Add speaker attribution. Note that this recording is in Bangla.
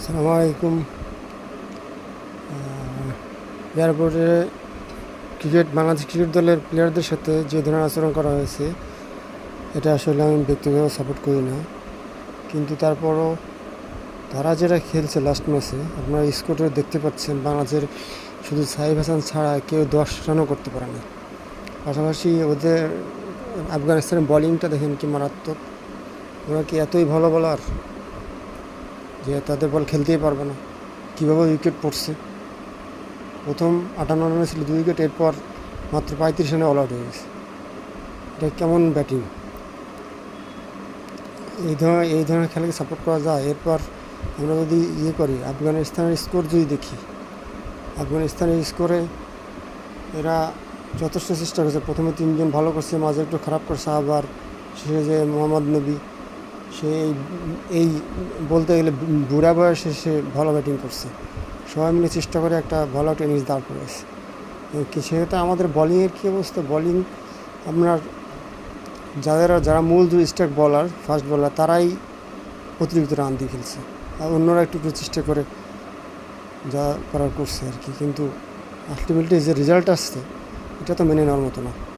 Speaker 1: আসসালামু আলাইকুম। এয়ারপোর্টে বাংলাদেশ ক্রিকেট দলের প্লেয়ারদের সাথে যে ধরনের আচরণ করা হয়েছে, এটা আসলে আমি ব্যক্তিগতভাবে সাপোর্ট করি না। কিন্তু তারপরও তারা যেটা খেলছে লাস্ট ম্যাচে, আপনারা স্কোরে দেখতে পাচ্ছেন বাংলাদেশের শুধু সাইফ হাসান ছাড়া কেউ 10 রানও করতে পারে না। পাশাপাশি ওদের আফগানিস্তানের বোলিংটা দেখেন কি মারাত্মক। ওরা কি এতই ভালো বলার যে তাদের বল খেলতেই পারবে না? কীভাবে উইকেট পড়ছে! প্রথম 58 রানে ছিল 2 উইকেট, এরপর মাত্র 35 রানে অল আউট হয়ে গেছে। এটা কেমন ব্যাটিং! এই ধরনের খেলাকে সাপোর্ট করা যায়? এরপর আমরা যদি করি, আফগানিস্তানের স্কোর যদি দেখি, আফগানিস্তানের স্কোরে এরা যথেষ্ট চেষ্টা করেছে। প্রথমে 3 জন ভালো করছে, মাঝে একটু খারাপ করছে, আবার শেষে যে মোহাম্মদ নবী, সে এই বলতে গেলে বুড়া বয়সে সে ভালো ব্যাটিং করছে। সবাই মিলে চেষ্টা করে একটা ভালো একটা ইনিংস দাঁড় করেছে। সেক্ষেত্রে আমাদের বোলিংয়ের কী অবস্থা! বোলিং আপনার যারা মূল স্ট্রাইক বলার, ফাস্ট বলার, তারাই অতিরিক্ত রান দিয়ে খেলছে, আর অন্যরা একটু চেষ্টা করে যা করার করছে আর কি। কিন্তু আলটিমেটলি যে রেজাল্ট আসছে, এটা তো মেনে নেওয়ার মতো না।